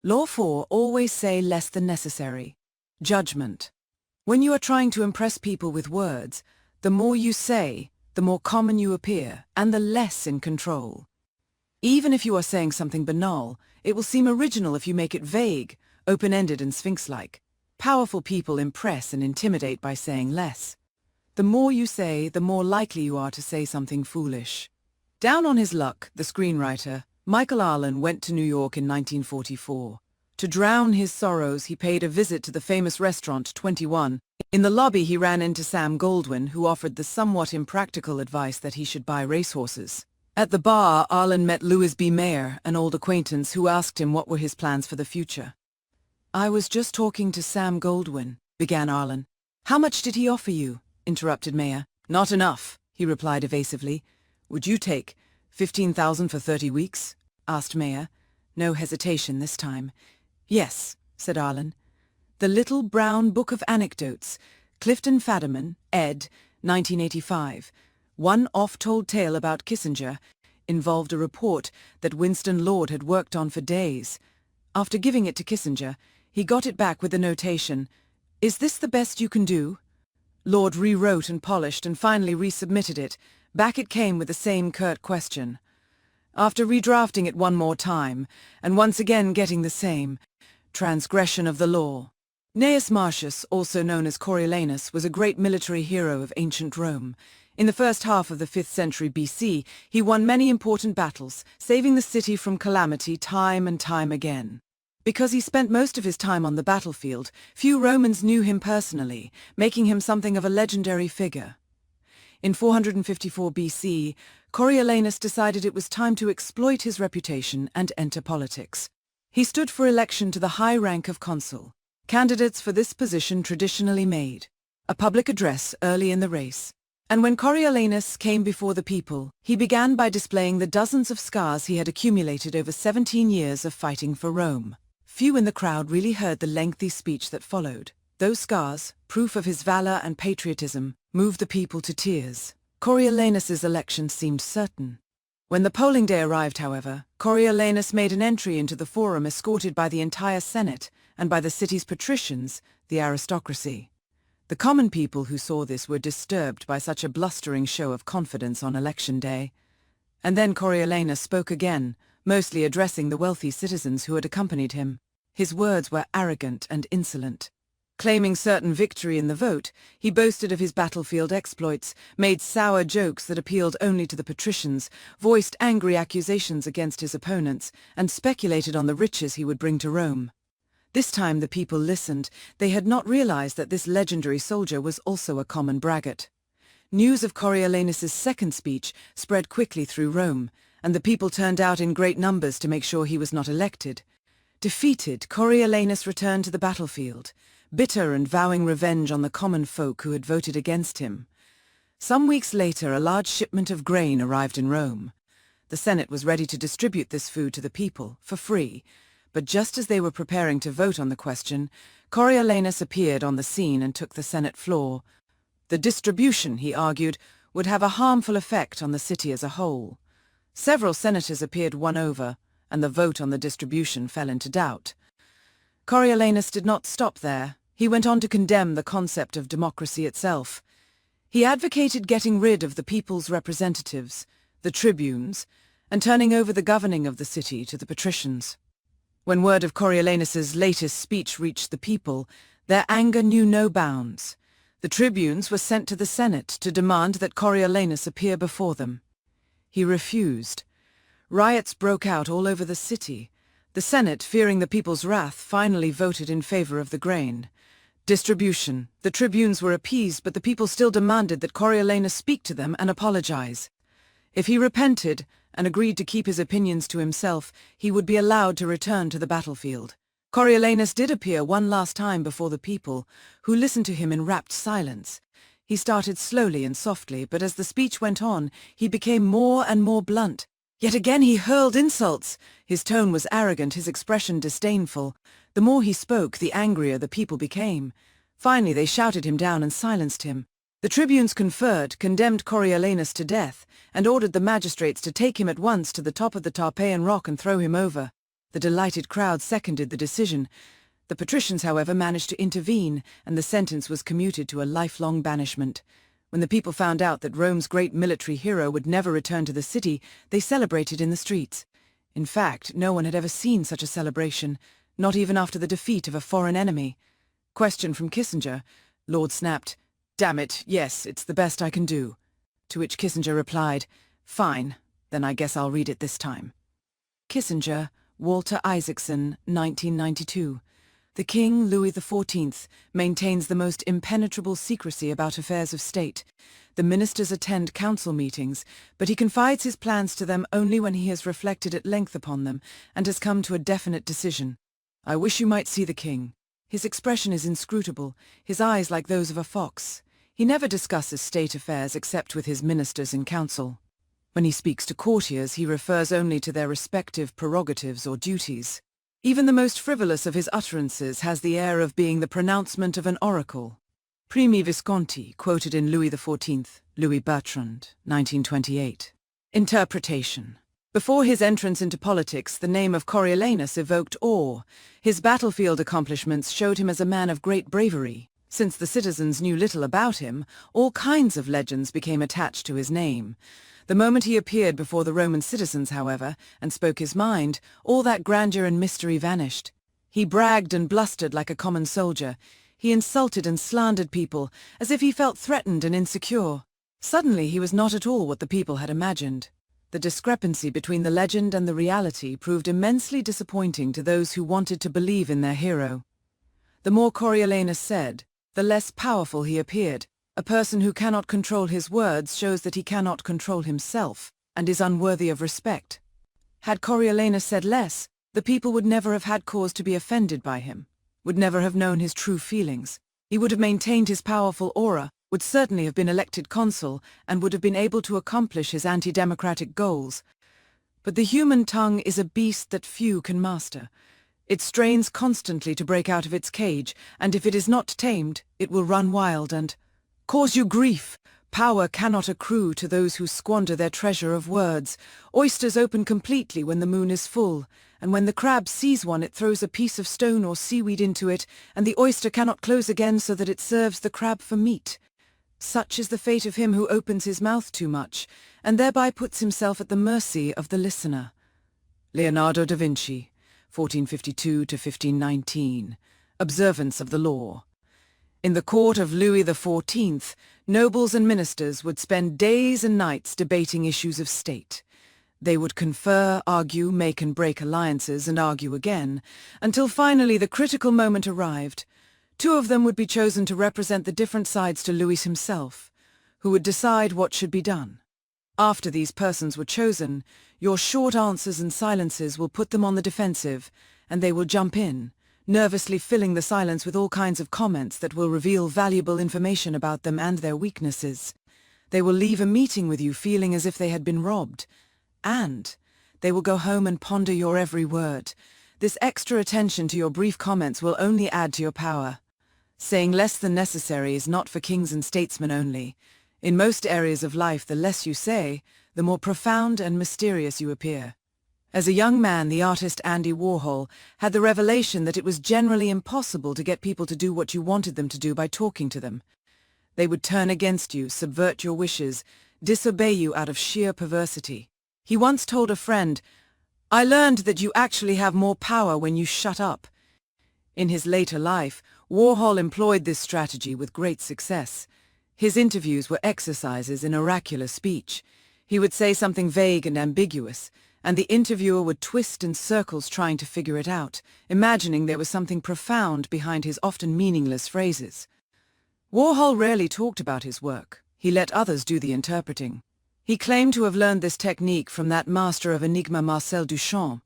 Law 4. Always say less than necessary. Judgment. When you are trying to impress people with words, the more you say, the more common you appear, and the less in control. Even if you are saying something banal, it will seem original if you make it vague, open-ended and sphinx-like. Powerful people impress and intimidate by saying less. The more you say, the more likely you are to say something foolish. Down on his luck, the screenwriter, Michael Arlen went to New York in 1944. To drown his sorrows, he paid a visit to the famous restaurant 21. In the lobby, he ran into Sam Goldwyn, who offered the somewhat impractical advice that he should buy racehorses. At the bar, Arlen met Louis B. Mayer, an old acquaintance, who asked him what were his plans for the future. "I was just talking to Sam Goldwyn," began Arlen. "How much did he offer you?" interrupted Mayer. "Not enough," he replied evasively. "Would you take 15,000 for 30 weeks? asked Mayer. No hesitation this time. "Yes," said Arlen. The Little Brown Book of Anecdotes, Clifton Fadiman, ed. 1985. One oft-told tale about Kissinger involved a report that Winston Lord had worked on for days. After giving it to Kissinger, he got it back with the notation, "Is this the best you can do?" Lord rewrote and polished and finally resubmitted it. Back it came with the same curt question. After redrafting it one more time, and once again getting the same, transgression of the law. Gnaeus Marcius, also known as Coriolanus, was a great military hero of ancient Rome. In the first half of the 5th century BC, he won many important battles, saving the city from calamity time and time again. Because he spent most of his time on the battlefield, few Romans knew him personally, making him something of a legendary figure. In 454 BC, Coriolanus decided it was time to exploit his reputation and enter politics. He stood for election to the high rank of consul. Candidates for this position traditionally made a public address early in the race. And when Coriolanus came before the people, he began by displaying the dozens of scars he had accumulated over 17 years of fighting for Rome. Few in the crowd really heard the lengthy speech that followed. Those scars, proof of his valor and patriotism, moved the people to tears. Coriolanus's election seemed certain. When the polling day arrived, however, Coriolanus made an entry into the forum escorted by the entire Senate and by the city's patricians, the aristocracy. The common people who saw this were disturbed by such a blustering show of confidence on election day. And then Coriolanus spoke again, mostly addressing the wealthy citizens who had accompanied him. His words were arrogant and insolent. Claiming certain victory in the vote, he boasted of his battlefield exploits, made sour jokes that appealed only to the patricians, voiced angry accusations against his opponents, and speculated on the riches he would bring to Rome. This time the people listened. They had not realized that this legendary soldier was also a common braggart. News of Coriolanus's second speech spread quickly through Rome, and the people turned out in great numbers to make sure he was not elected. Defeated, Coriolanus returned to the battlefield, bitter and vowing revenge on the common folk who had voted against him. Some weeks later, a large shipment of grain arrived in Rome. The Senate was ready to distribute this food to the people, for free, but just as they were preparing to vote on the question, Coriolanus appeared on the scene and took the Senate floor. The distribution, he argued, would have a harmful effect on the city as a whole. Several senators appeared won over, and the vote on the distribution fell into doubt. Coriolanus did not stop there. He went on to condemn the concept of democracy itself. He advocated getting rid of the people's representatives, the tribunes, and turning over the governing of the city to the patricians. When word of Coriolanus's latest speech reached the people, their anger knew no bounds. The tribunes were sent to the Senate to demand that Coriolanus appear before them. He refused. Riots broke out all over the city. The Senate, fearing the people's wrath, finally voted in favor of the grain distribution. The tribunes were appeased, but the people still demanded that Coriolanus speak to them and apologize. If he repented and agreed to keep his opinions to himself, he would be allowed to return to the battlefield. Coriolanus did appear one last time before the people, who listened to him in rapt silence. He started slowly and softly, but as the speech went on, he became more and more blunt. Yet again he hurled insults. His tone was arrogant, his expression disdainful. The more he spoke, the angrier the people became. Finally they shouted him down and silenced him. The tribunes conferred, condemned Coriolanus to death, and ordered the magistrates to take him at once to the top of the Tarpeian rock and throw him over. The delighted crowd seconded the decision. The patricians, however, managed to intervene, and the sentence was commuted to a lifelong banishment. When the people found out that Rome's great military hero would never return to the city, they celebrated in the streets. In fact, no one had ever seen such a celebration, not even after the defeat of a foreign enemy. Question from Kissinger. Lord snapped, "Damn it, yes, it's the best I can do." To which Kissinger replied, "Fine, then I guess I'll read it this time." Kissinger, Walter Isaacson, 1992. The King Louis XIV maintains the most impenetrable secrecy about affairs of state. The ministers attend council meetings, but he confides his plans to them only when he has reflected at length upon them and has come to a definite decision. I wish you might see the king. His expression is inscrutable, his eyes like those of a fox. He never discusses state affairs except with his ministers in council. When he speaks to courtiers, he refers only to their respective prerogatives or duties. Even the most frivolous of his utterances has the air of being the pronouncement of an oracle. Primi Visconti, quoted in Louis XIV, Louis Bertrand, 1928. Interpretation. Before his entrance into politics, the name of Coriolanus evoked awe. His battlefield accomplishments showed him as a man of great bravery. Since the citizens knew little about him, all kinds of legends became attached to his name. The moment he appeared before the Roman citizens, however, and spoke his mind, all that grandeur and mystery vanished. He bragged and blustered like a common soldier. He insulted and slandered people, as if he felt threatened and insecure. Suddenly he was not at all what the people had imagined. The discrepancy between the legend and the reality proved immensely disappointing to those who wanted to believe in their hero. The more Coriolanus said, the less powerful he appeared. A person who cannot control his words shows that he cannot control himself, and is unworthy of respect. Had Coriolanus said less, the people would never have had cause to be offended by him, would never have known his true feelings. He would have maintained his powerful aura, would certainly have been elected consul, and would have been able to accomplish his anti-democratic goals. But the human tongue is a beast that few can master. It strains constantly to break out of its cage, and if it is not tamed, it will run wild and cause you grief. Power cannot accrue to those who squander their treasure of words. Oysters open completely when the moon is full, and when the crab sees one it throws a piece of stone or seaweed into it, and the oyster cannot close again so that it serves the crab for meat. Such is the fate of him who opens his mouth too much, and thereby puts himself at the mercy of the listener. Leonardo da Vinci, 1452 to 1519. Observance of the law. In the court of Louis XIV, nobles and ministers would spend days and nights debating issues of state. They would confer, argue, make and break alliances, and argue again, until finally the critical moment arrived. Two of them would be chosen to represent the different sides to Louis himself, who would decide what should be done. After these persons were chosen, your short answers and silences will put them on the defensive, and they will jump in, nervously filling the silence with all kinds of comments that will reveal valuable information about them and their weaknesses. They will leave a meeting with you feeling as if they had been robbed, and they will go home and ponder your every word. This extra attention to your brief comments will only add to your power. Saying less than necessary is not for kings and statesmen only. In most areas of life, the less you say, the more profound and mysterious you appear. As a young man, the artist Andy Warhol had the revelation that it was generally impossible to get people to do what you wanted them to do by talking to them. They would turn against you, subvert your wishes, disobey you out of sheer perversity. He once told a friend, "I learned that you actually have more power when you shut up." In his later life, Warhol employed this strategy with great success. His interviews were exercises in oracular speech. He would say something vague and ambiguous, and the interviewer would twist in circles trying to figure it out, imagining there was something profound behind his often meaningless phrases. Warhol rarely talked about his work. He let others do the interpreting. He claimed to have learned this technique from that master of enigma Marcel Duchamp,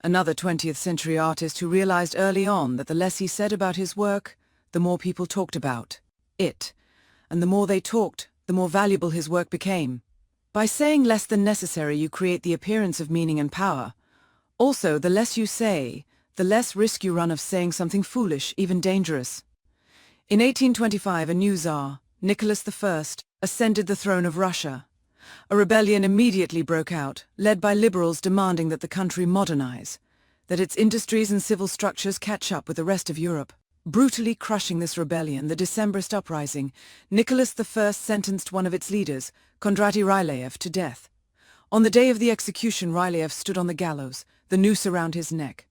another 20th century artist who realized early on that the less he said about his work, the more people talked about it, and the more they talked, the more valuable his work became. By saying less than necessary, you create the appearance of meaning and power. Also, the less you say, the less risk you run of saying something foolish, even dangerous. In 1825, a new Tsar, Nicholas I, ascended the throne of Russia. A rebellion immediately broke out, led by liberals demanding that the country modernize. that its industries and civil structures catch up with the rest of Europe. Brutally crushing this rebellion, the Decembrist uprising, Nicholas I sentenced one of its leaders, Kondraty Ryleyev, to death. On the day of the execution, Ryleyev stood on the gallows, the noose around his neck.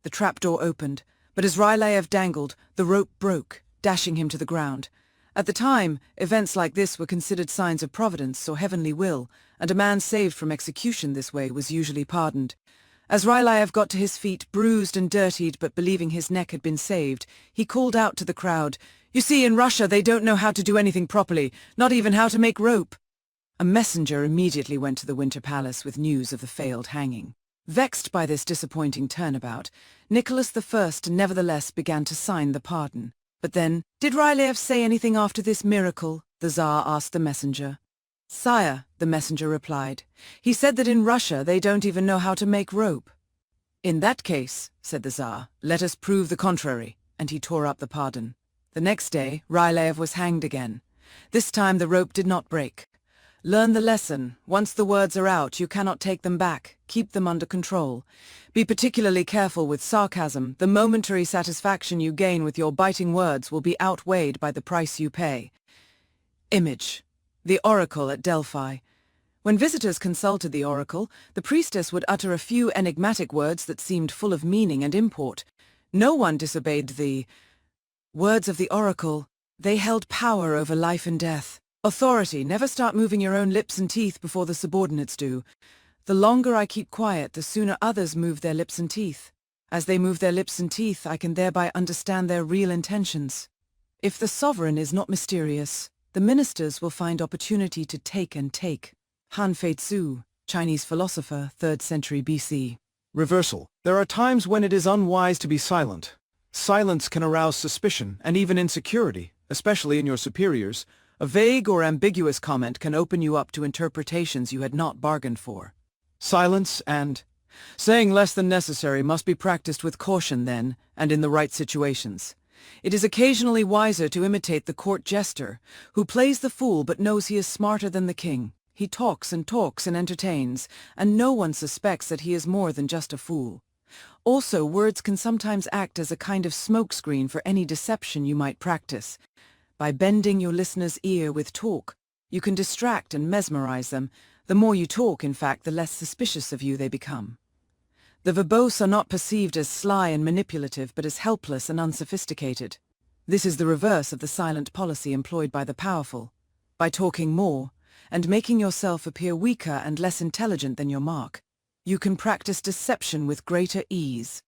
The trapdoor opened, but as Ryleyev dangled, the rope broke, dashing him to the ground. At the time, events like this were considered signs of providence or heavenly will, and a man saved from execution this way was usually pardoned. As Ryleyev got to his feet, bruised and dirtied but believing his neck had been saved, he called out to the crowd, "You see, in Russia they don't know how to do anything properly, not even how to make rope." A messenger immediately went to the Winter Palace with news of the failed hanging. Vexed by this disappointing turnabout, Nicholas I nevertheless began to sign the pardon. But then, did Ryleyev say anything after this miracle? The Tsar asked the messenger. "Sire," the messenger replied, "he said that in Russia they don't even know how to make rope." "In that case," said the Tsar, "let us prove the contrary," and he tore up the pardon. The next day, Ryleyev was hanged again. This time the rope did not break. Learn the lesson. Once the words are out, you cannot take them back. Keep them under control. Be particularly careful with sarcasm. The momentary satisfaction you gain with your biting words will be outweighed by the price you pay. Image. The oracle at Delphi. When visitors consulted the oracle, the priestess would utter a few enigmatic words that seemed full of meaning and import. No one disobeyed the words of the oracle. They held power over life and death. Authority. Never start moving your own lips and teeth before the subordinates do. The longer I keep quiet, the sooner others move their lips and teeth. As they move their lips and teeth, I can thereby understand their real intentions. If the sovereign is not mysterious, the ministers will find opportunity to take and take. Han Fei-tzu, Chinese philosopher, 3rd century BC. Reversal. There are times when it is unwise to be silent. Silence can arouse suspicion and even insecurity, especially in your superiors. A vague or ambiguous comment can open you up to interpretations you had not bargained for. Silence and saying less than necessary must be practiced with caution then, and in the right situations. It is occasionally wiser to imitate the court jester, who plays the fool but knows he is smarter than the king. He talks and entertains, and no one suspects that he is more than just a fool. Also, words can sometimes act as a kind of smokescreen for any deception you might practice. By bending your listener's ear with talk, you can distract and mesmerize them. The more you talk, in fact, the less suspicious of you they become. The verbose are not perceived as sly and manipulative, but as helpless and unsophisticated. This is the reverse of the silent policy employed by the powerful. By talking more, and making yourself appear weaker and less intelligent than your mark, you can practice deception with greater ease.